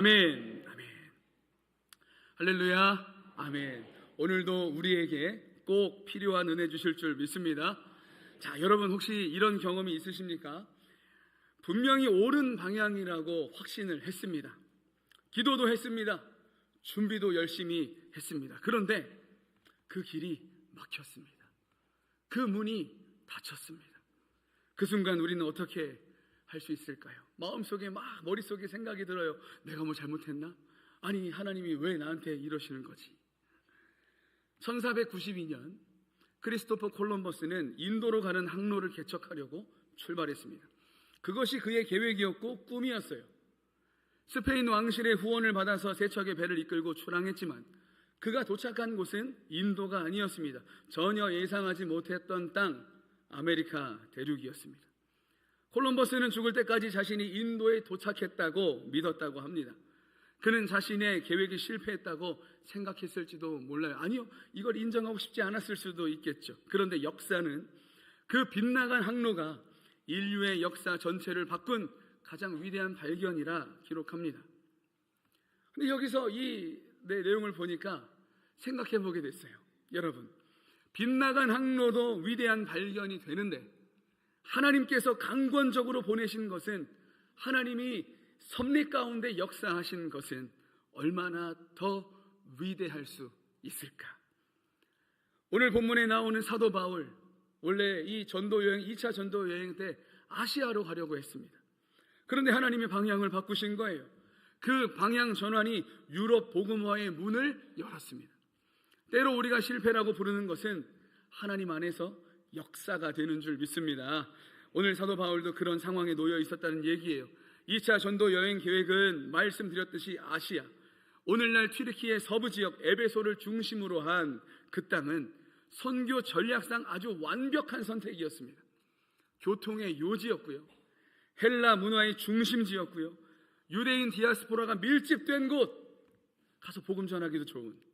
아멘. 아멘. 할렐루야. 아멘. 오늘도 우리에게 꼭 필요한 은혜 주실 줄 믿습니다. 자, 여러분 혹시 이런 경험이 있으십니까? 분명히 옳은 방향이라고 확신을 했습니다. 기도도 했습니다. 준비도 열심히 했습니다. 그런데 그 길이 막혔습니다. 그 문이 닫혔습니다. 그 순간 우리는 어떻게 할 수 있을까요? 마음속에 머릿속에 생각이 들어요. 내가 뭐 잘못했나? 아니, 하나님이 왜 나한테 이러시는 거지? 1492년 크리스토퍼 콜럼버스는 인도로 가는 항로를 개척하려고 출발했습니다. 그것이 그의 계획이었고 꿈이었어요. 스페인 왕실의 후원을 받아서 세 척의 배를 이끌고 출항했지만 그가 도착한 곳은 인도가 아니었습니다. 전혀 예상하지 못했던 땅, 아메리카 대륙이었습니다. 콜럼버스는 죽을 때까지 자신이 인도에 도착했다고 믿었다고 합니다. 그는 자신의 계획이 실패했다고 생각했을지도 몰라요. 아니요, 이걸 인정하고 싶지 않았을 수도 있겠죠. 그런데 역사는 그 빗나간 항로가 인류의 역사 전체를 바꾼 가장 위대한 발견이라 기록합니다. 근데 여기서 이 내용을 보니까 생각해 보게 됐어요. 여러분, 빗나간 항로도 위대한 발견이 되는데 하나님께서 강권적으로 보내신 것은, 하나님이 섭리 가운데 역사하신 것은 얼마나 더 위대할 수 있을까? 오늘 본문에 나오는 사도 바울, 원래 이 전도여행, 2차 전도여행 때 아시아로 가려고 했습니다. 그런데 하나님의 방향을 바꾸신 거예요. 그 방향 전환이 유럽 복음화의 문을 열었습니다. 때로 우리가 실패라고 부르는 것은 하나님 안에서 역사가 되는 줄 믿습니다. 오늘 사도 바울도 그런 상황에 놓여 있었다는 얘기예요. 2차 전도 여행 계획은 말씀드렸듯이 아시아, 오늘날 튀르키예 서부 지역 에베소를 중심으로 한 그 땅은 선교 전략상 아주 완벽한 선택이었습니다. 교통의 요지였고요, 헬라 문화의 중심지였고요, 유대인 디아스포라가 밀집된 곳, 가서 복음 전하기도 좋은.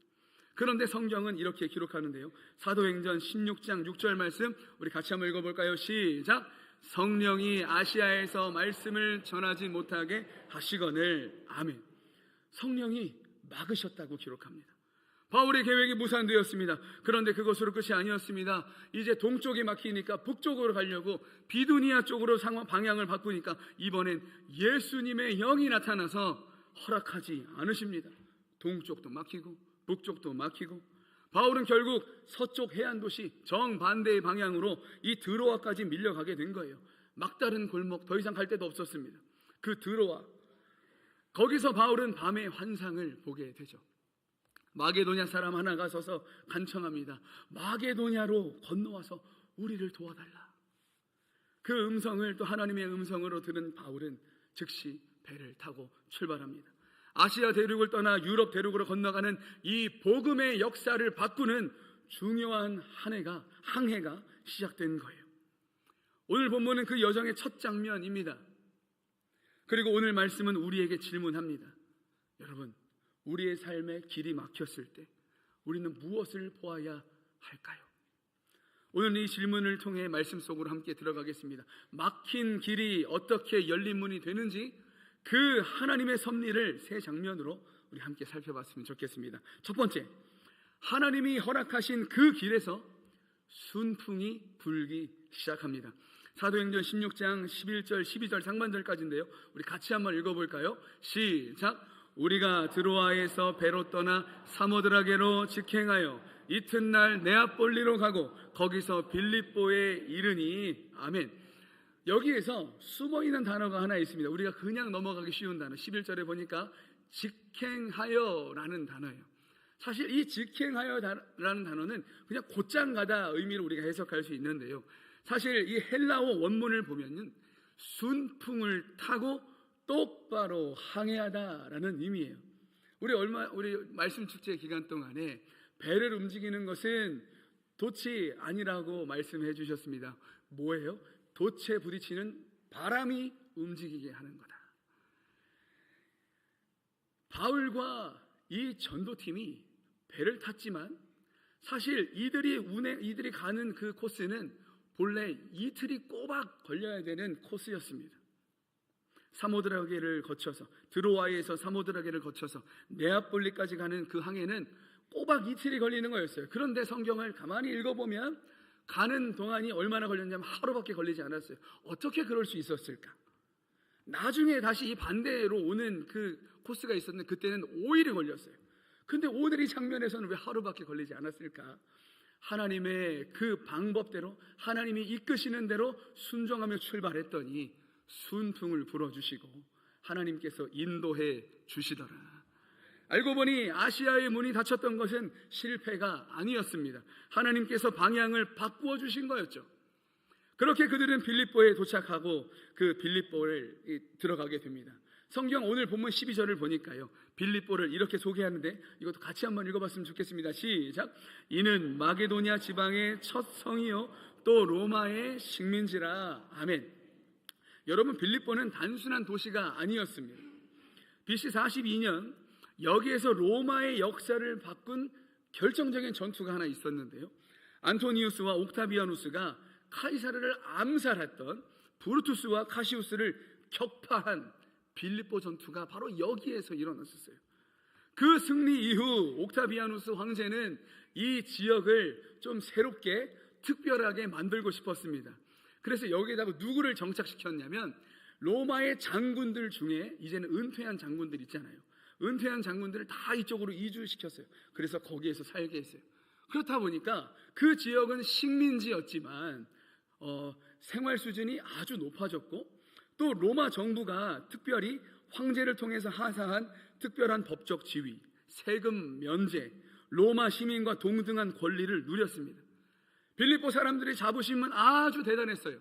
그런데 성경은 이렇게 기록하는데요, 사도행전 16장 6절 말씀 우리 같이 한번 읽어볼까요? 시작. 성령이 아시아에서 말씀을 전하지 못하게 하시거늘. 아멘. 성령이 막으셨다고 기록합니다. 바울의 계획이 무산되었습니다. 그런데 그것으로 끝이 아니었습니다. 이제 동쪽이 막히니까 북쪽으로 가려고 비두니아 쪽으로 방향을 바꾸니까 이번엔 예수님의 영이 나타나서 허락하지 않으십니다. 동쪽도 막히고 북쪽도 막히고, 바울은 결국 서쪽 해안 도시 정반대의 방향으로 이 드로아까지 밀려가게 된 거예요. 막다른 골목, 더 이상 갈 데도 없었습니다. 그 드로아, 거기서 바울은 밤에 환상을 보게 되죠. 마게도냐 사람 하나가 서서 간청합니다. 마게도냐로 건너와서 우리를 도와달라. 그 음성을 또 하나님의 음성으로 들은 바울은 즉시 배를 타고 출발합니다. 아시아 대륙을 떠나 유럽 대륙으로 건너가는 이 복음의 역사를 바꾸는 중요한 항해가 시작된 거예요. 오늘 본문은 그 여정의 첫 장면입니다. 그리고 오늘 말씀은 우리에게 질문합니다. 여러분, 우리의 삶에 길이 막혔을 때 우리는 무엇을 보아야 할까요? 오늘 이 질문을 통해 말씀 속으로 함께 들어가겠습니다. 막힌 길이 어떻게 열린 문이 되는지, 그 하나님의 섭리를 세 장면으로 우리 함께 살펴봤으면 좋겠습니다. 첫 번째, 하나님이 허락하신 그 길에서 순풍이 불기 시작합니다. 사도행전 16장 11절 12절 상반절까지인데요, 우리 같이 한번 읽어볼까요? 시작. 우리가 드로아에서 배로 떠나 사모드라게로 직행하여 이튿날 네아폴리로 가고 거기서 빌립보에 이르니. 아멘. 여기에서 숨어있는 단어가 하나 있습니다. 우리가 그냥 넘어가기 쉬운 단어, 11절에 보니까 직행하여라는 단어예요. 사실 이 직행하여라는 단어는 그냥 곧장 가다 의미로 우리가 해석할 수 있는데요, 사실 이 헬라어 원문을 보면은 순풍을 타고 똑바로 항해하다라는 의미예요. 우리 말씀 축제 기간 동안에 배를 움직이는 것은 돛이 아니라고 말씀해 주셨습니다. 뭐예요? 돛에 부딪히는 바람이 움직이게 하는 거다. 바울과 이 전도팀이 배를 탔지만 사실 이들이 가는 그 코스는 본래 이틀이 꼬박 걸려야 되는 코스였습니다. 사모드라게를 거쳐서, 드로아에서 사모드라게를 거쳐서 네아폴리까지 가는 그 항해는 꼬박 이틀이 걸리는 거였어요. 그런데 성경을 가만히 읽어보면 가는 동안이 얼마나 걸렸냐면 하루밖에 걸리지 않았어요. 어떻게 그럴 수 있었을까? 나중에 다시 이 반대로 오는 그 코스가 있었는데 그때는 5일이 걸렸어요. 근데 오늘 이 장면에서는 왜 하루밖에 걸리지 않았을까? 하나님의 그 방법대로, 하나님이 이끄시는 대로 순종하며 출발했더니 순풍을 불어주시고 하나님께서 인도해 주시더라. 알고 보니 아시아의 문이 닫혔던 것은 실패가 아니었습니다. 하나님께서 방향을 바꾸어 주신 거였죠. 그렇게 그들은 빌립보에 도착하고 그 빌립보를 들어가게 됩니다. 성경 오늘 본문 12절을 보니까요, 빌립보를 이렇게 소개하는데 이것도 같이 한번 읽어봤으면 좋겠습니다. 시작. 이는 마게도냐 지방의 첫 성이요 또 로마의 식민지라. 아멘. 여러분, 빌립보는 단순한 도시가 아니었습니다. BC 42년 여기에서 로마의 역사를 바꾼 결정적인 전투가 하나 있었는데요, 안토니우스와 옥타비아누스가 카이사르를 암살했던 브루투스와 카시우스를 격파한 빌립보 전투가 바로 여기에서 일어났었어요. 그 승리 이후 옥타비아누스 황제는 이 지역을 좀 새롭게 특별하게 만들고 싶었습니다. 그래서 여기에다가 누구를 정착시켰냐면 로마의 장군들 중에 이제는 은퇴한 장군들 있잖아요. 은퇴한 장군들을 다 이쪽으로 이주시켰어요. 그래서 거기에서 살게 했어요. 그렇다 보니까 그 지역은 식민지였지만 생활 수준이 아주 높아졌고, 또 로마 정부가 특별히 황제를 통해서 하사한 특별한 법적 지위, 세금 면제, 로마 시민과 동등한 권리를 누렸습니다. 빌립보 사람들의 자부심은 아주 대단했어요.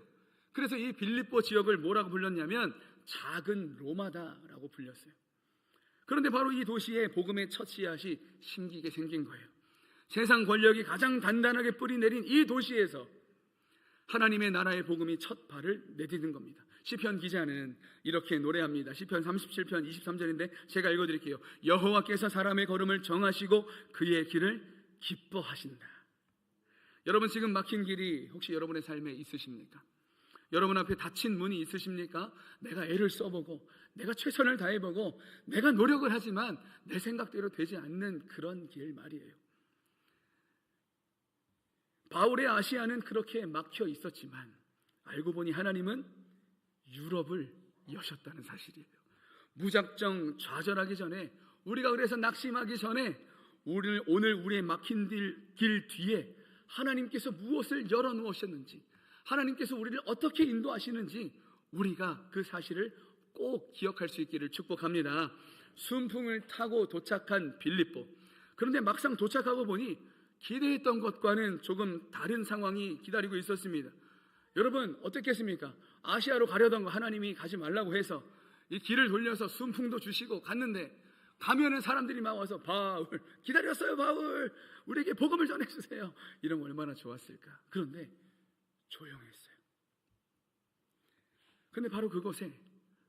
그래서 이 빌립보 지역을 뭐라고 불렀냐면 작은 로마다라고 불렸어요. 그런데 바로 이 도시에 복음의 첫 씨앗이 심기게 생긴 거예요. 세상 권력이 가장 단단하게 뿌리 내린 이 도시에서 하나님의 나라의 복음이 첫 발을 내딛는 겁니다. 시편 기자는 이렇게 노래합니다. 시편 37편 23절인데 제가 읽어드릴게요. 여호와께서 사람의 걸음을 정하시고 그의 길을 기뻐하신다. 여러분, 지금 막힌 길이 혹시 여러분의 삶에 있으십니까? 여러분 앞에 닫힌 문이 있으십니까? 내가 애를 써보고 내가 최선을 다해보고 내가 노력을 하지만 내 생각대로 되지 않는 그런 길 말이에요. 바울의 아시아는 그렇게 막혀 있었지만 알고 보니 하나님은 유럽을 여셨다는 사실이에요. 무작정 좌절하기 전에, 우리가 그래서 낙심하기 전에 오늘 우리의 막힌 길 뒤에 하나님께서 무엇을 열어놓으셨는지, 하나님께서 우리를 어떻게 인도하시는지 우리가 그 사실을 꼭 기억할 수 있기를 축복합니다. 순풍을 타고 도착한 빌립보. 그런데 막상 도착하고 보니 기대했던 것과는 조금 다른 상황이 기다리고 있었습니다. 여러분, 어떻겠습니까? 아시아로 가려던 거 하나님이 가지 말라고 해서 이 길을 돌려서 순풍도 주시고 갔는데, 가면은 사람들이 막 와서 바울 기다렸어요, 바울 우리에게 복음을 전해주세요, 이러면 얼마나 좋았을까. 그런데 조용했어요. 그런데 바로 그곳에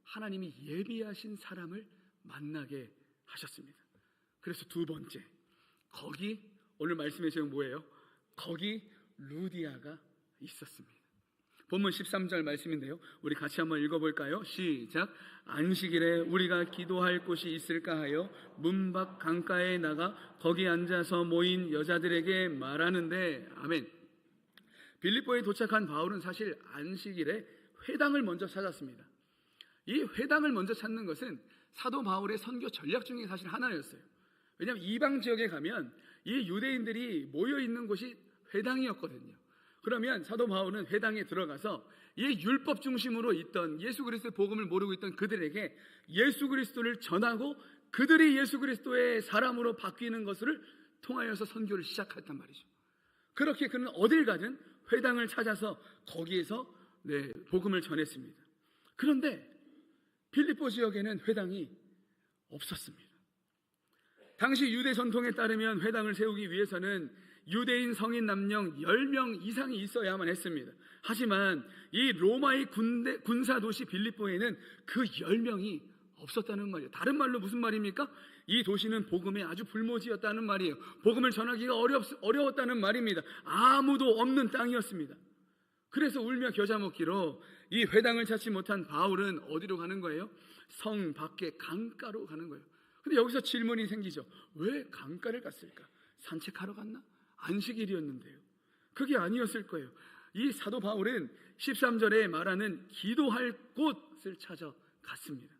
하나님이 예비하신 사람을 만나게 하셨습니다. 그래서 두 번째, 거기 오늘 말씀의 제목 뭐예요? 거기 루디아가 있었습니다. 본문 13절 말씀인데요, 우리 같이 한번 읽어볼까요? 시작. 안식일에 우리가 기도할 곳이 있을까 하여 문 밖 강가에 나가 거기 앉아서 모인 여자들에게 말하는데. 아멘. 빌립보에 도착한 바울은 사실 안식일에 회당을 먼저 찾았습니다. 이 회당을 먼저 찾는 것은 사도 바울의 선교 전략 중에 사실 하나였어요. 왜냐하면 이방 지역에 가면 이 유대인들이 모여있는 곳이 회당이었거든요. 그러면 사도 바울은 회당에 들어가서 이 율법 중심으로 있던 예수 그리스도의 복음을 모르고 있던 그들에게 예수 그리스도를 전하고 그들이 예수 그리스도의 사람으로 바뀌는 것을 통하여서 선교를 시작했단 말이죠. 그렇게 그는 어딜 가든 회당을 찾아서 거기에서 복음을 전했습니다. 그런데 빌립보 지역에는 회당이 없었습니다. 당시 유대 전통에 따르면 회당을 세우기 위해서는 유대인 성인 남녀 10명 이상이 있어야만 했습니다. 하지만 이 로마의 군사도시 빌립보에는 그 10명이 없었다는 말이에요. 다른 말로 무슨 말입니까? 이 도시는 복음에 아주 불모지였다는 말이에요. 복음을 전하기가 어려웠다는 말입니다. 아무도 없는 땅이었습니다. 그래서 울며 겨자 먹기로 이 회당을 찾지 못한 바울은 어디로 가는 거예요? 성 밖에 강가로 가는 거예요. 근데 여기서 질문이 생기죠. 왜 강가를 갔을까? 산책하러 갔나? 안식일이었는데요. 그게 아니었을 거예요. 이 사도 바울은 13절에 말하는 기도할 곳을 찾아 갔습니다.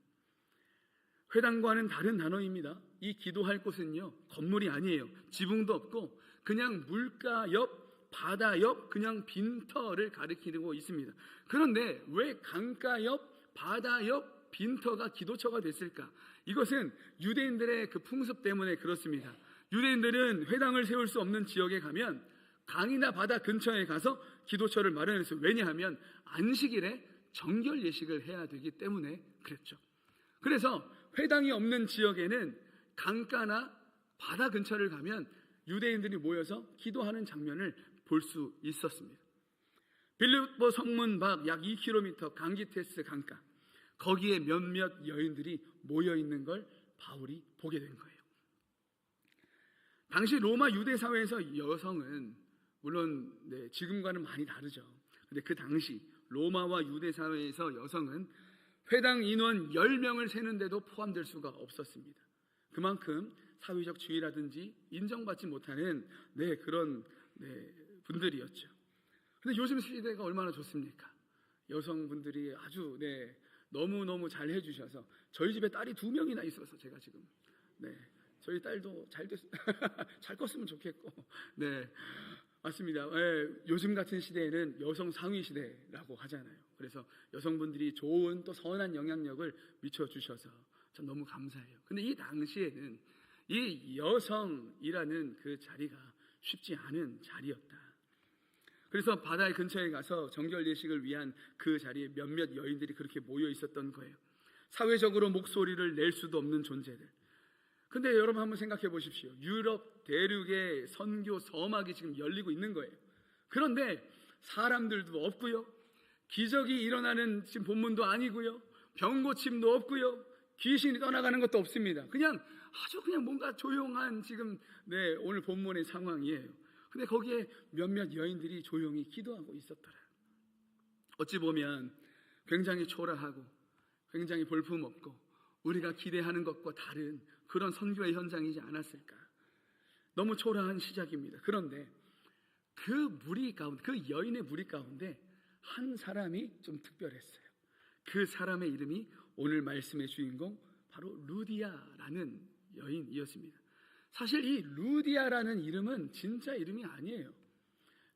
회당과는 다른 단어입니다. 이 기도할 곳은요, 건물이 아니에요. 지붕도 없고 그냥 물가 옆, 바다 옆 그냥 빈터를 가리키고 있습니다. 그런데 왜 강가 옆, 바다 옆 빈터가 기도처가 됐을까? 이것은 유대인들의 그 풍습 때문에 그렇습니다. 유대인들은 회당을 세울 수 없는 지역에 가면 강이나 바다 근처에 가서 기도처를 마련했어요. 왜냐하면 안식일에 정결 예식을 해야 되기 때문에 그랬죠. 그래서 회당이 없는 지역에는 강가나 바다 근처를 가면 유대인들이 모여서 기도하는 장면을 볼 수 있었습니다. 빌립보 성문 밖 약 2km 강기테스 강가, 거기에 몇몇 여인들이 모여 있는 걸 바울이 보게 된 거예요. 당시 로마 유대 사회에서 여성은 물론 지금과는 많이 다르죠. 근데 그 당시 로마와 유대 사회에서 여성은 회당 인원 10명을 세는데도 포함될 수가 없었습니다. 그만큼 사회적 지위라든지 인정받지 못하는 그런 분들이었죠. 근데 요즘 시대가 얼마나 좋습니까? 여성분들이 아주 너무너무 잘 해주셔서 저희 집에 딸이 2명이나 있어서 제가 지금 저희 딸도 잘 컸으면 좋겠고 맞습니다. 요즘 같은 시대에는 여성 상위 시대라고 하잖아요. 그래서 여성분들이 좋은 또 선한 영향력을 미쳐주셔서 전 너무 감사해요. 근데 이 당시에는 이 여성이라는 그 자리가 쉽지 않은 자리였다. 그래서 바다 근처에 가서 정결 예식을 위한 그 자리에 몇몇 여인들이 그렇게 모여 있었던 거예요. 사회적으로 목소리를 낼 수도 없는 존재들. 근데 여러분 한번 생각해 보십시오. 유럽 대륙의 선교 서막이 지금 열리고 있는 거예요. 그런데 사람들도 없고요, 기적이 일어나는 지금 본문도 아니고요, 병고침도 없고요, 귀신이 떠나가는 것도 없습니다. 그냥 아주 그냥 뭔가 조용한 지금 오늘 본문의 상황이에요. 근데 거기에 몇몇 여인들이 조용히 기도하고 있었더라. 어찌 보면 굉장히 초라하고 굉장히 볼품없고 우리가 기대하는 것과 다른 그런 선교의 현장이지 않았을까. 너무 초라한 시작입니다. 그런데 그 무리 가운데, 그 여인의 무리 가운데 한 사람이 좀 특별했어요. 그 사람의 이름이 오늘 말씀의 주인공 바로 루디아라는 여인이었습니다. 사실 이 루디아라는 이름은 진짜 이름이 아니에요.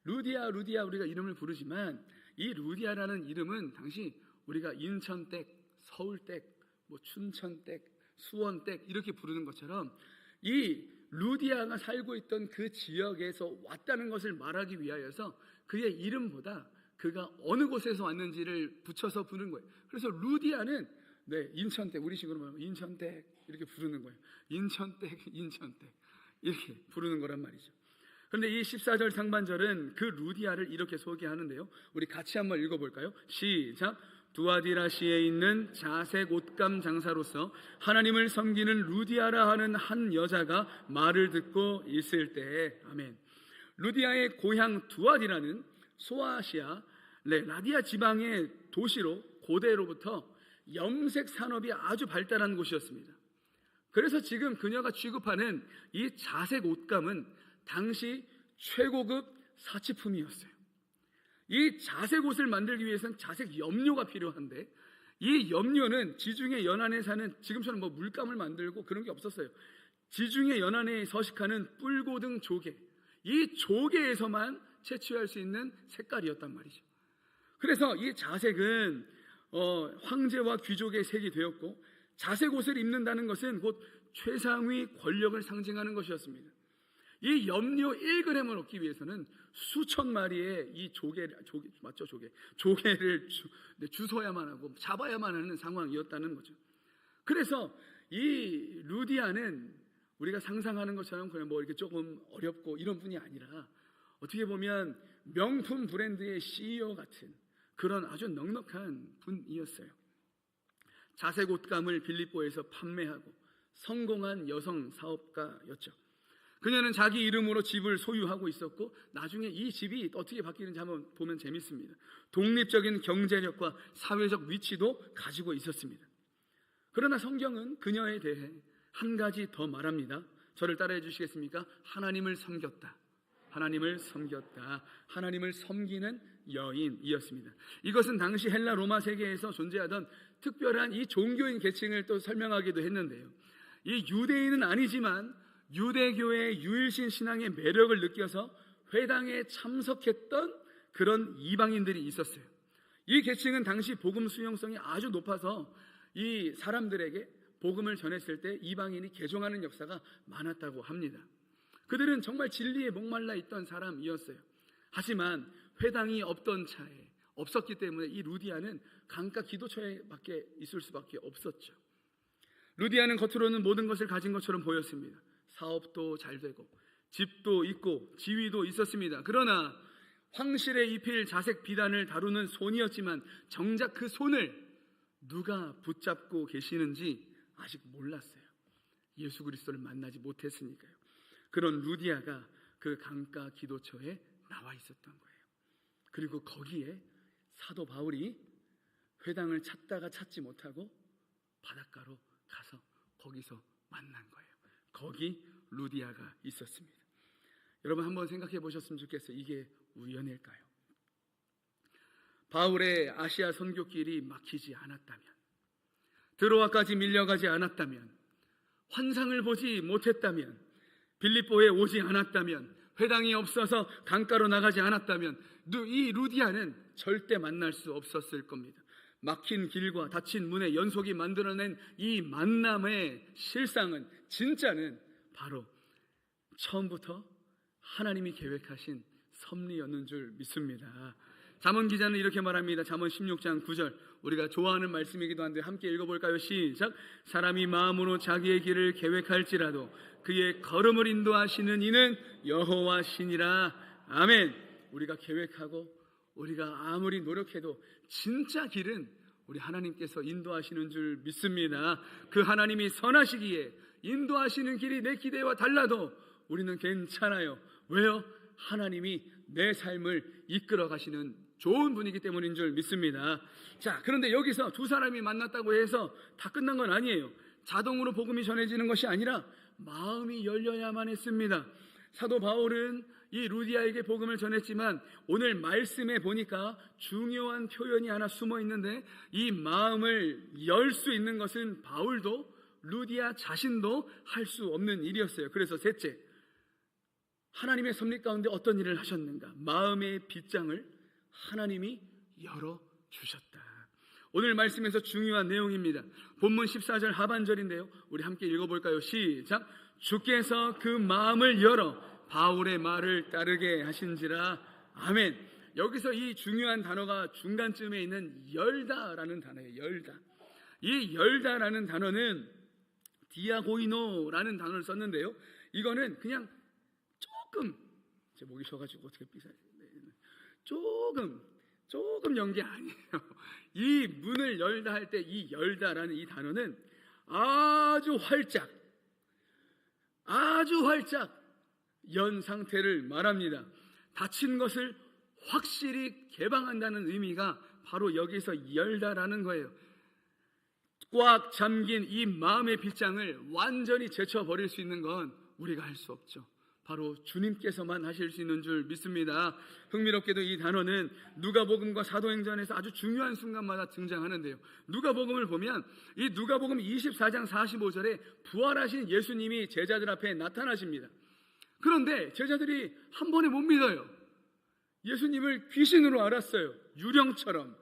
루디아 우리가 이름을 부르지만 이 루디아라는 이름은 당시 우리가 인천댁, 서울댁, 춘천댁, 수원댁 이렇게 부르는 것처럼 이 루디아가 살고 있던 그 지역에서 왔다는 것을 말하기 위하여서 그의 이름보다 그가 어느 곳에서 왔는지를 붙여서 부르는 거예요. 그래서 루디아는 인천댁, 우리 식으로 말하면 인천댁 이렇게 부르는 거예요. 인천댁 이렇게 부르는 거란 말이죠. 그런데 이 14절 상반절은 그 루디아를 이렇게 소개하는데요. 우리 같이 한번 읽어볼까요? 시작. 두아디라시에 있는 자색 옷감 장사로서 하나님을 섬기는 루디아라 하는 한 여자가 말을 듣고 있을 때에 아멘. 루디아의 고향 두아디라는 소아시아 라디아 지방의 도시로 고대로부터 염색 산업이 아주 발달한 곳이었습니다. 그래서 지금 그녀가 취급하는 이 자색 옷감은 당시 최고급 사치품이었어요. 이 자색 옷을 만들기 위해서는 자색 염료가 필요한데 이 염료는 지중해 연안에 사는, 지금처럼 물감을 만들고 그런 게 없었어요. 지중해 연안에 서식하는 뿔고등 조개, 이 조개에서만 채취할 수 있는 색깔이었단 말이죠. 그래서 이 자색은 황제와 귀족의 색이 되었고, 자색 옷을 입는다는 것은 곧 최상위 권력을 상징하는 것이었습니다. 이 염료 1g을 얻기 위해서는 수천 마리의 이 조개를 주워야만 하고 잡아야만 하는 상황이었다는 거죠. 그래서 이 루디아는 우리가 상상하는 것처럼 그냥 이렇게 조금 어렵고 이런 분이 아니라 어떻게 보면 명품 브랜드의 CEO 같은 그런 아주 넉넉한 분이었어요. 자색 옷감을 빌립보에서 판매하고 성공한 여성 사업가였죠. 그녀는 자기 이름으로 집을 소유하고 있었고 나중에 이 집이 어떻게 바뀌는지 한번 보면 재밌습니다. 독립적인 경제력과 사회적 위치도 가지고 있었습니다. 그러나 성경은 그녀에 대해 한 가지 더 말합니다. 저를 따라해 주시겠습니까? 하나님을 섬겼다. 하나님을 섬겼다. 하나님을 섬기는 여인이었습니다. 이것은 당시 헬라 로마 세계에서 존재하던 특별한 이 종교인 계층을 또 설명하기도 했는데요. 이 유대인은 아니지만 유대교의 유일신 신앙의 매력을 느껴서 회당에 참석했던 그런 이방인들이 있었어요. 이 계층은 당시 복음 수용성이 아주 높아서 이 사람들에게 복음을 전했을 때 이방인이 개종하는 역사가 많았다고 합니다. 그들은 정말 진리에 목말라 있던 사람이었어요. 하지만 회당이 없었기 때문에 이 루디아는 강가 기도처에 밖에 있을 수밖에 없었죠. 루디아는 겉으로는 모든 것을 가진 것처럼 보였습니다. 사업도 잘 되고 집도 있고 지위도 있었습니다. 그러나 황실에 입힐 자색 비단을 다루는 손이었지만 정작 그 손을 누가 붙잡고 계시는지 아직 몰랐어요. 예수 그리스도를 만나지 못했으니까요. 그런 루디아가 그 강가 기도처에 나와 있었던 거예요. 그리고 거기에 사도 바울이 회당을 찾다가 찾지 못하고 바닷가로 가서 거기서 만난 거예요. 거기 루디아가 있었습니다. 여러분 한번 생각해 보셨으면 좋겠어요. 이게 우연일까요? 바울의 아시아 선교길이 막히지 않았다면, 드로아까지 밀려가지 않았다면, 환상을 보지 못했다면, 빌립보에 오지 않았다면, 회당이 없어서 강가로 나가지 않았다면 이 루디아는 절대 만날 수 없었을 겁니다. 막힌 길과 닫힌 문의 연속이 만들어낸 이 만남의 실상은, 진짜는 바로 처음부터 하나님이 계획하신 섭리였는 줄 믿습니다. 잠언 기자는 이렇게 말합니다. 잠언 16장 9절, 우리가 좋아하는 말씀이기도 한데 함께 읽어볼까요? 시작. 사람이 마음으로 자기의 길을 계획할지라도 그의 걸음을 인도하시는 이는 여호와시니라. 아멘. 우리가 계획하고 우리가 아무리 노력해도 진짜 길은 우리 하나님께서 인도하시는 줄 믿습니다. 그 하나님이 선하시기에 인도하시는 길이 내 기대와 달라도 우리는 괜찮아요. 왜요? 하나님이 내 삶을 이끌어 가시는 좋은 분이기 때문인 줄 믿습니다. 자, 그런데 여기서 두 사람이 만났다고 해서 다 끝난 건 아니에요. 자동으로 복음이 전해지는 것이 아니라 마음이 열려야만 했습니다. 사도 바울은 이 루디아에게 복음을 전했지만 오늘 말씀에 보니까 중요한 표현이 하나 숨어 있는데, 이 마음을 열 수 있는 것은 바울도 루디아 자신도 할 수 없는 일이었어요. 그래서 셋째, 하나님의 섭리 가운데 어떤 일을 하셨는가? 마음의 빗장을 하나님이 열어주셨다. 오늘 말씀에서 중요한 내용입니다. 본문 14절 하반절인데요, 우리 함께 읽어볼까요? 시작. 주께서 그 마음을 열어 바울의 말을 따르게 하신지라. 아멘. 여기서 이 중요한 단어가 중간쯤에 있는 열다라는 단어예요. 열다. 이 열다라는 단어는 디아고이노라는 단어를 썼는데요, 이거는 그냥 조금, 제 목이 쉬어가지고 어떻게 삐사요? 조금 연 게 아니에요. 이 문을 열다 할 때 이 열다라는 이 단어는 아주 활짝 연 상태를 말합니다. 닫힌 것을 확실히 개방한다는 의미가 바로 여기서 열다라는 거예요. 꽉 잠긴 이 마음의 빗장을 완전히 제쳐버릴 수 있는 건 우리가 할 수 없죠. 바로 주님께서만 하실 수 있는 줄 믿습니다. 흥미롭게도 이 단어는 누가복음과 사도행전에서 아주 중요한 순간마다 등장하는데요, 누가복음을 보면 이 누가복음 24장 45절에 부활하신 예수님이 제자들 앞에 나타나십니다. 그런데 제자들이 한 번에 못 믿어요. 예수님을 귀신으로 알았어요, 유령처럼.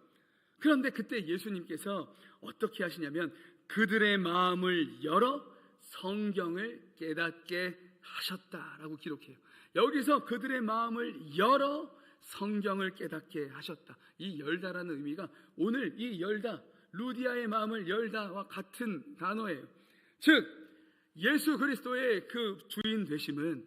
그런데 그때 예수님께서 어떻게 하시냐면 그들의 마음을 열어 성경을 깨닫게 하셨다라고 기록해요. 여기서 그들의 마음을 열어 성경을 깨닫게 하셨다. 이 열다라는 의미가 오늘 이 열다, 루디아의 마음을 열다와 같은 단어예요. 즉 예수 그리스도의 그 주인 되심은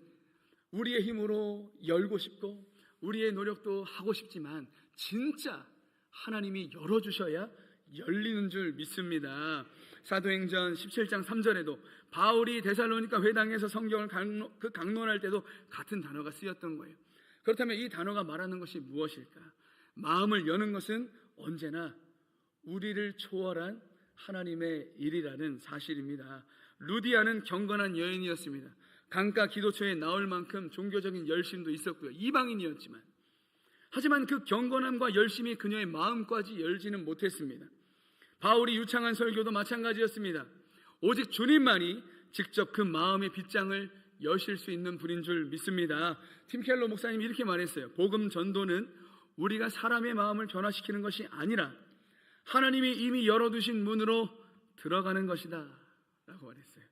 우리의 힘으로 열고 싶고 우리의 노력도 하고 싶지만 진짜 하나님이 열어주셔야 열리는 줄 믿습니다. 사도행전 17장 3절에도 바울이 데살로니가 회당에서 성경을 강론할 때도 같은 단어가 쓰였던 거예요. 그렇다면 이 단어가 말하는 것이 무엇일까? 마음을 여는 것은 언제나 우리를 초월한 하나님의 일이라는 사실입니다. 루디아는 경건한 여인이었습니다. 강가 기도처에 나올 만큼 종교적인 열심도 있었고요. 이방인이었지만, 하지만 그 경건함과 열심이 그녀의 마음까지 열지는 못했습니다. 바울이 유창한 설교도 마찬가지였습니다. 오직 주님만이 직접 그 마음의 빗장을 여실 수 있는 분인 줄 믿습니다. 팀 켈러 목사님이 이렇게 말했어요. 복음 전도는 우리가 사람의 마음을 변화시키는 것이 아니라 하나님이 이미 열어두신 문으로 들어가는 것이다 라고 말했어요.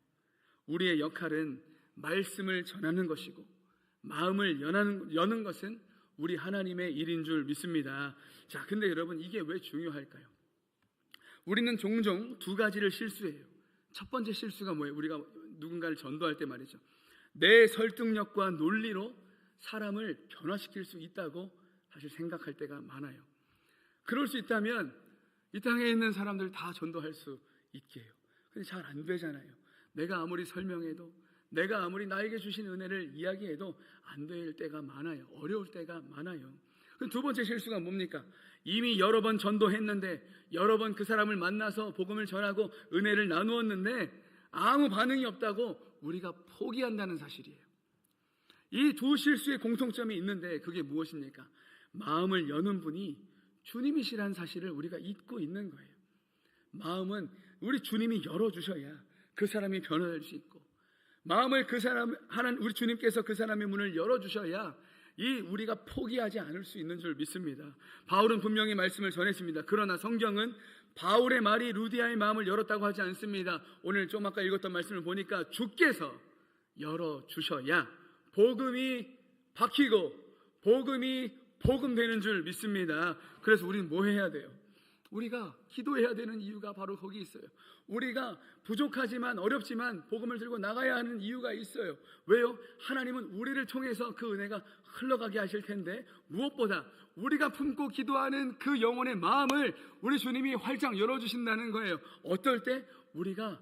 우리의 역할은 말씀을 전하는 것이고 마음을 여는 것은 우리 하나님의 일인 줄 믿습니다. 자, 근데 여러분, 이게 왜 중요할까요? 우리는 종종 두 가지를 실수해요. 첫 번째 실수가 뭐예요? 우리가 누군가를 전도할 때 말이죠. 내 설득력과 논리로 사람을 변화시킬 수 있다고 사실 생각할 때가 많아요. 그럴 수 있다면 이 땅에 있는 사람들 다 전도할 수 있게 해요. 근데 잘 안 되잖아요. 내가 아무리 설명해도, 내가 아무리 나에게 주신 은혜를 이야기해도 안 될 때가 많아요. 어려울 때가 많아요. 두 번째 실수가 뭡니까? 이미 여러 번 전도했는데, 여러 번 그 사람을 만나서 복음을 전하고 은혜를 나누었는데 아무 반응이 없다고 우리가 포기한다는 사실이에요. 이 두 실수의 공통점이 있는데 그게 무엇입니까? 마음을 여는 분이 주님이시라는 사실을 우리가 잊고 있는 거예요. 마음은 우리 주님이 열어주셔야 그 사람이 변화될 수 있고, 마음을 우리 주님께서 그 사람의 문을 열어주셔야 우리가 포기하지 않을 수 있는 줄 믿습니다. 바울은 분명히 말씀을 전했습니다. 그러나 성경은 바울의 말이 루디아의 마음을 열었다고 하지 않습니다. 오늘 좀 아까 읽었던 말씀을 보니까 주께서 열어주셔야 복음이 박히고 복음이 복음되는 줄 믿습니다. 그래서 우리는 뭐 해야 돼요? 우리가 기도해야 되는 이유가 바로 거기 있어요. 우리가 부족하지만 어렵지만 복음을 들고 나가야 하는 이유가 있어요. 왜요? 하나님은 우리를 통해서 그 은혜가 흘러가게 하실 텐데, 무엇보다 우리가 품고 기도하는 그 영혼의 마음을 우리 주님이 활짝 열어주신다는 거예요. 어떨 때? 우리가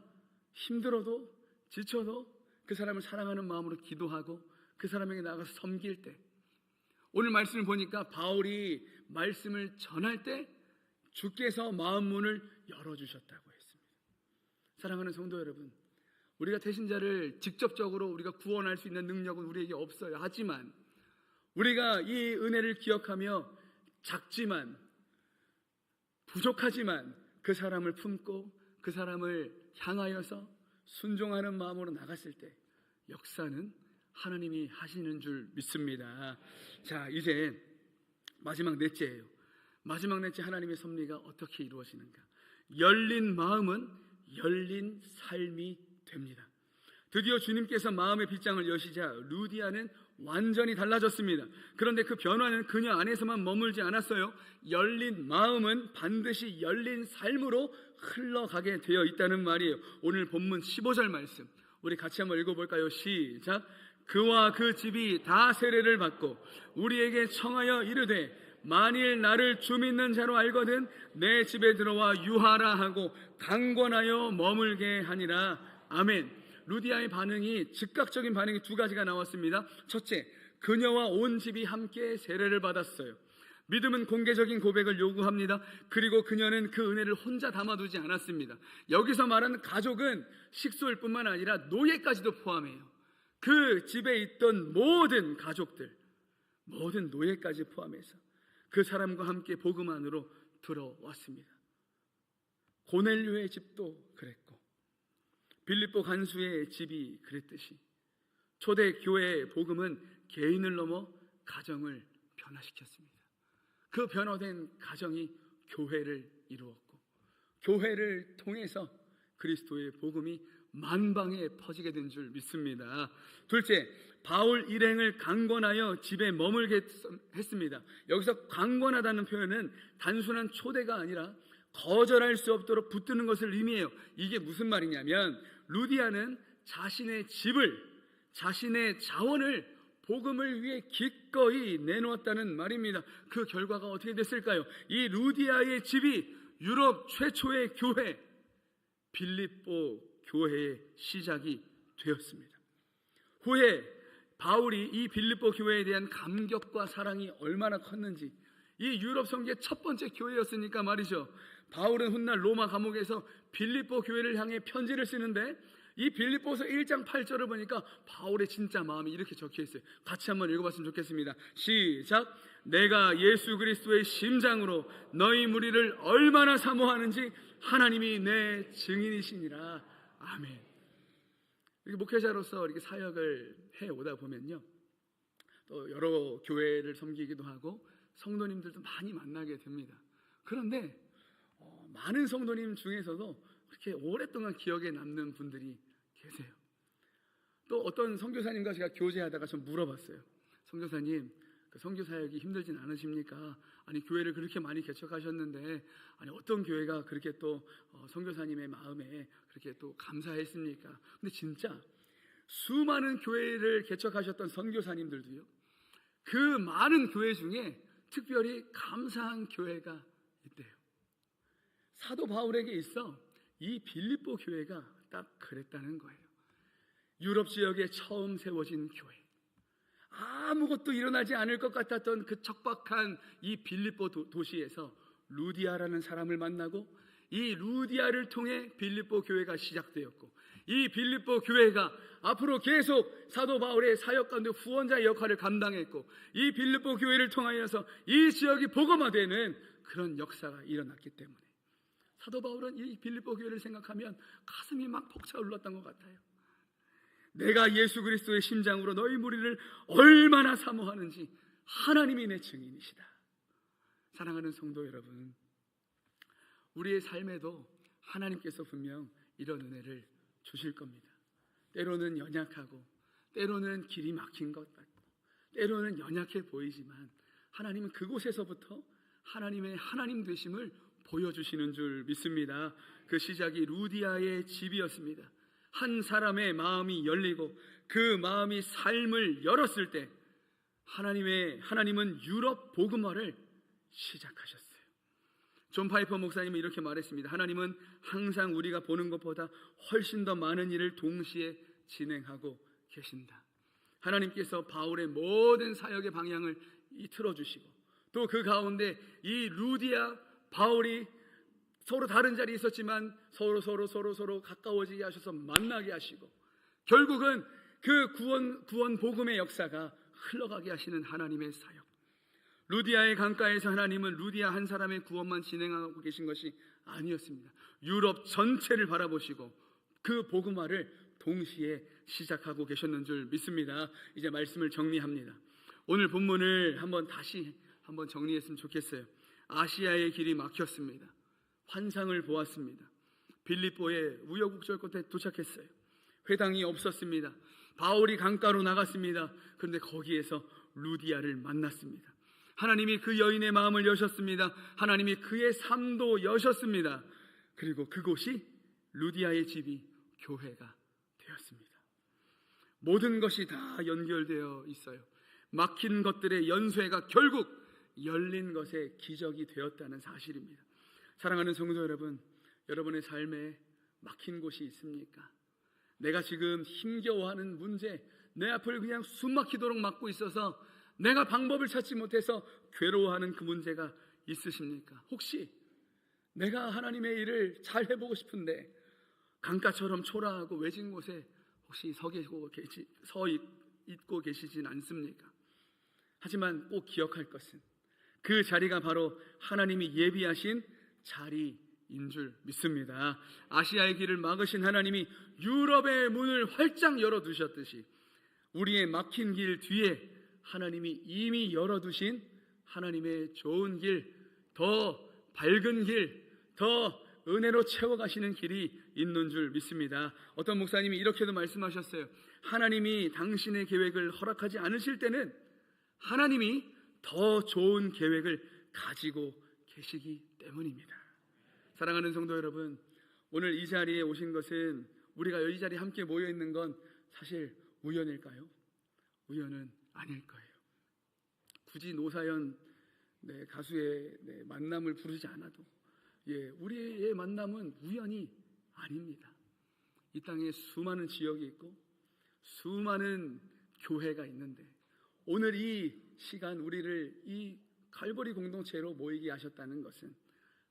힘들어도 지쳐도 그 사람을 사랑하는 마음으로 기도하고 그 사람에게 나가서 섬길 때. 오늘 말씀을 보니까 바울이 말씀을 전할 때 주께서 마음 문을 열어주셨다고 했습니다. 사랑하는 성도 여러분, 우리가 태신자를 직접적으로 우리가 구원할 수 있는 능력은 우리에게 없어요. 하지만 우리가 이 은혜를 기억하며 작지만 부족하지만 그 사람을 품고 그 사람을 향하여서 순종하는 마음으로 나갔을 때 역사는 하나님이 하시는 줄 믿습니다. 자, 이제 마지막 넷째예요. 마지막 넷째, 하나님의 섭리가 어떻게 이루어지는가? 열린 마음은 열린 삶이 됩니다. 드디어 주님께서 마음의 빗장을 여시자 루디아는 완전히 달라졌습니다. 그런데 그 변화는 그녀 안에서만 머물지 않았어요. 열린 마음은 반드시 열린 삶으로 흘러가게 되어 있다는 말이에요. 오늘 본문 15절 말씀 우리 같이 한번 읽어볼까요? 시작. 그와 그 집이 다 세례를 받고 우리에게 청하여 이르되 만일 나를 주 믿는 자로 알거든 내 집에 들어와 유하라 하고 강권하여 머물게 하니라. 아멘. 루디아의 반응이, 즉각적인 반응이 두 가지가 나왔습니다. 첫째, 그녀와 온 집이 함께 세례를 받았어요. 믿음은 공개적인 고백을 요구합니다. 그리고 그녀는 그 은혜를 혼자 담아두지 않았습니다. 여기서 말하는 가족은 식솔 뿐만 아니라 노예까지도 포함해요. 그 집에 있던 모든 가족들, 모든 노예까지 포함해서 그 사람과 함께 복음 안으로 들어왔습니다. 고넬료의 집도 그랬고 빌립보 간수의 집이 그랬듯이 초대교회의 복음은 개인을 넘어 가정을 변화시켰습니다. 그 변화된 가정이 교회를 이루었고 교회를 통해서 그리스도의 복음이 만방에 퍼지게 된 줄 믿습니다. 둘째, 바울 일행을 강권하여 집에 머물게 했습니다. 여기서 강권하다는 표현은 단순한 초대가 아니라 거절할 수 없도록 붙드는 것을 의미해요. 이게 무슨 말이냐면 루디아는 자신의 집을, 자신의 자원을 복음을 위해 기꺼이 내놓았다는 말입니다. 그 결과가 어떻게 됐을까요? 이 루디아의 집이 유럽 최초의 교회, 빌립보 교회의 시작이 되었습니다. 후에 바울이 이 빌립보 교회에 대한 감격과 사랑이 얼마나 컸는지, 이 유럽 성지의 첫 번째 교회였으니까 말이죠. 바울은 훗날 로마 감옥에서 빌립보 교회를 향해 편지를 쓰는데, 이 빌립보서 1장 8절을 보니까 바울의 진짜 마음이 이렇게 적혀 있어요. 같이 한번 읽어봤으면 좋겠습니다. 시작. 내가 예수 그리스도의 심장으로 너희 무리를 얼마나 사모하는지 하나님이 내 증인이시니라. 아멘. 이렇게 목회자로서 이렇게 사역을 해 오다 보면요, 또 여러 교회를 섬기기도 하고 성도님들도 많이 만나게 됩니다. 그런데 많은 성도님 중에서도 그렇게 오랫동안 기억에 남는 분들이 계세요. 또 어떤 선교사님과 제가 교제하다가 좀 물어봤어요. 선교사님, 그 선교 사역이 힘들진 않으십니까? 아니, 교회를 그렇게 많이 개척하셨는데, 아니, 어떤 교회가 그렇게 또 선교사님의 마음에 그렇게 또 감사했습니까? 근데 진짜 수많은 교회를 개척하셨던 선교사님들도요, 그 많은 교회 중에 특별히 감사한 교회가 있대요. 사도 바울에게 있어 이 빌립보 교회가 딱 그랬다는 거예요. 유럽 지역에 처음 세워진 교회, 아무것도 일어나지 않을 것 같았던 그 척박한 이 빌립보 도시에서 루디아라는 사람을 만나고, 이 루디아를 통해 빌립보 교회가 시작되었고, 이 빌립보 교회가 앞으로 계속 사도 바울의 사역 가운데 후원자의 역할을 감당했고, 이 빌립보 교회를 통하여서 이 지역이 복음화되는 그런 역사가 일어났기 때문에 사도 바울은 이 빌립보 교회를 생각하면 가슴이 막 벅차올랐던 것 같아요. 내가 예수 그리스도의 심장으로 너희 무리를 얼마나 사모하는지 하나님이 내 증인이시다. 사랑하는 성도 여러분, 우리의 삶에도 하나님께서 분명 이런 은혜를 주실 겁니다. 때로는 연약하고, 때로는 길이 막힌 것 같고, 때로는 연약해 보이지만 하나님은 그곳에서부터 하나님의 하나님 되심을 보여주시는 줄 믿습니다. 그 시작이 루디아의 집이었습니다. 한 사람의 마음이 열리고 그 마음이 삶을 열었을 때 하나님은 유럽 복음화를 시작하셨어요. 존 파이퍼 목사님은 이렇게 말했습니다. 하나님은 항상 우리가 보는 것보다 훨씬 더 많은 일을 동시에 진행하고 계신다. 하나님께서 바울의 모든 사역의 방향을 틀어주시고, 또 그 가운데 이 루디아, 바울이 서로 다른 자리에 있었지만 서로 가까워지게 하셔서 만나게 하시고, 결국은 그 구원 복음의 역사가 흘러가게 하시는 하나님의 사역. 루디아의 강가에서 하나님은 루디아 한 사람의 구원만 진행하고 계신 것이 아니었습니다. 유럽 전체를 바라보시고 그 복음화를 동시에 시작하고 계셨는 줄 믿습니다. 이제 말씀을 정리합니다. 오늘 본문을 다시 한번 정리했으면 좋겠어요. 아시아의 길이 막혔습니다. 환상을 보았습니다. 빌립보의 우여곡절 끝에 도착했어요. 회당이 없었습니다. 바울이 강가로 나갔습니다. 그런데 거기에서 루디아를 만났습니다. 하나님이 그 여인의 마음을 여셨습니다. 하나님이 그의 삶도 여셨습니다. 그리고 그곳이 루디아의 집이 교회가 되었습니다. 모든 것이 다 연결되어 있어요. 막힌 것들의 연쇄가 결국 열린 것의 기적이 되었다는 사실입니다. 사랑하는 성도 여러분, 여러분의 삶에 막힌 곳이 있습니까? 내가 지금 힘겨워하는 문제, 내 앞을 그냥 숨막히도록 막고 있어서 내가 방법을 찾지 못해서 괴로워하는 그 문제가 있으십니까? 혹시 내가 하나님의 일을 잘 해보고 싶은데 강가처럼 초라하고 외진 곳에 혹시 서 있고 계시진 않습니까? 하지만 꼭 기억할 것은 그 자리가 바로 하나님이 예비하신 자리인 줄 믿습니다. 아시아의 길을 막으신 하나님이 유럽의 문을 활짝 열어두셨듯이 우리의 막힌 길 뒤에 하나님이 이미 열어두신 하나님의 좋은 길, 더 밝은 길, 더 은혜로 채워가시는 길이 있는 줄 믿습니다. 어떤 목사님이 이렇게도 말씀하셨어요. 하나님이 당신의 계획을 허락하지 않으실 때는 하나님이 더 좋은 계획을 가지고 계시기 때문입니다. 사랑하는 성도 여러분, 오늘 이 자리에 오신 것은, 우리가 이 자리에 함께 모여 있는 건 사실 우연일까요? 우연은 아닐 거예요. 굳이 노사연 가수의 만남을 부르지 않아도 우리의 만남은 우연이 아닙니다. 이 땅에 수많은 지역이 있고 수많은 교회가 있는데 오늘 이 시간 우리를 이 갈보리 공동체로 모이게 하셨다는 것은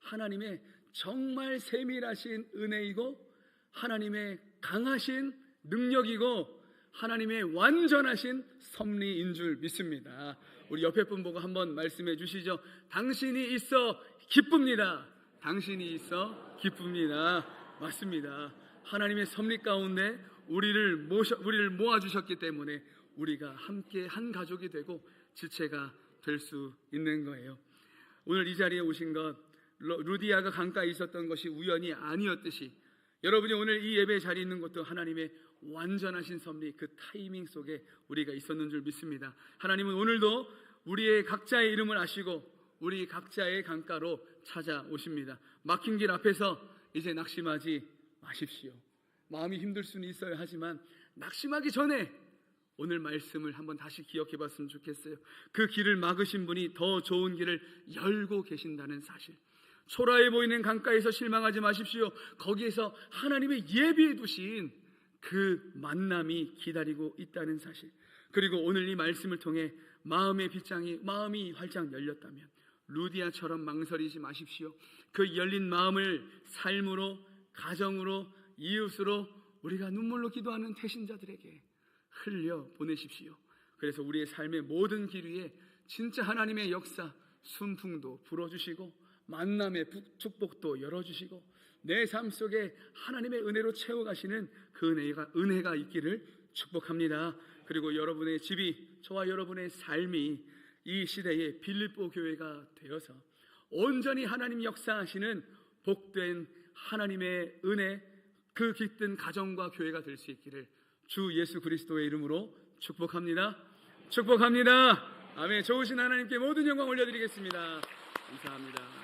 하나님의 정말 세밀하신 은혜이고 하나님의 강하신 능력이고 하나님의 완전하신 섭리인 줄 믿습니다. 우리 옆에 분 보고 한번 말씀해 주시죠. 당신이 있어 기쁩니다. 당신이 있어 기쁩니다. 맞습니다. 하나님의 섭리 가운데 우리를 모아주셨기 때문에 우리가 함께 한 가족이 되고 지체가 될 수 있는 거예요. 오늘 이 자리에 오신 것 루디아가 강가에 있었던 것이 우연이 아니었듯이 여러분이 오늘 이 예배 자리에 있는 것도 하나님의 완전하신 섭리 그 타이밍 속에 우리가 있었는 줄 믿습니다. 하나님은 오늘도 우리의 각자의 이름을 아시고 우리 각자의 강가로 찾아오십니다. 막힌 길 앞에서 이제 낙심하지 마십시오. 마음이 힘들 수는 있어야 하지만 낙심하기 전에 오늘 말씀을 한번 다시 기억해 봤으면 좋겠어요. 그 길을 막으신 분이 더 좋은 길을 열고 계신다는 사실. 초라해 보이는 강가에서 실망하지 마십시오. 거기에서 하나님의 예비해 두신 그 만남이 기다리고 있다는 사실. 그리고 오늘 이 말씀을 통해 마음이 활짝 열렸다면 루디아처럼 망설이지 마십시오. 그 열린 마음을 삶으로, 가정으로, 이웃으로 우리가 눈물로 기도하는 태신자들에게 흘려 보내십시오. 그래서 우리의 삶의 모든 길 위에 진짜 하나님의 역사, 순풍도 불어주시고 만남의 축복도 열어주시고 내 삶 속에 하나님의 은혜로 채워가시는 그 은혜가 있기를 축복합니다. 그리고 여러분의 집이, 저와 여러분의 삶이 이 시대의 빌립보 교회가 되어서 온전히 하나님 역사하시는 복된 하나님의 은혜, 그 깃든 가정과 교회가 될 수 있기를 주 예수 그리스도의 이름으로 축복합니다. 축복합니다. 아멘. 좋으신 하나님께 모든 영광 올려드리겠습니다. 감사합니다.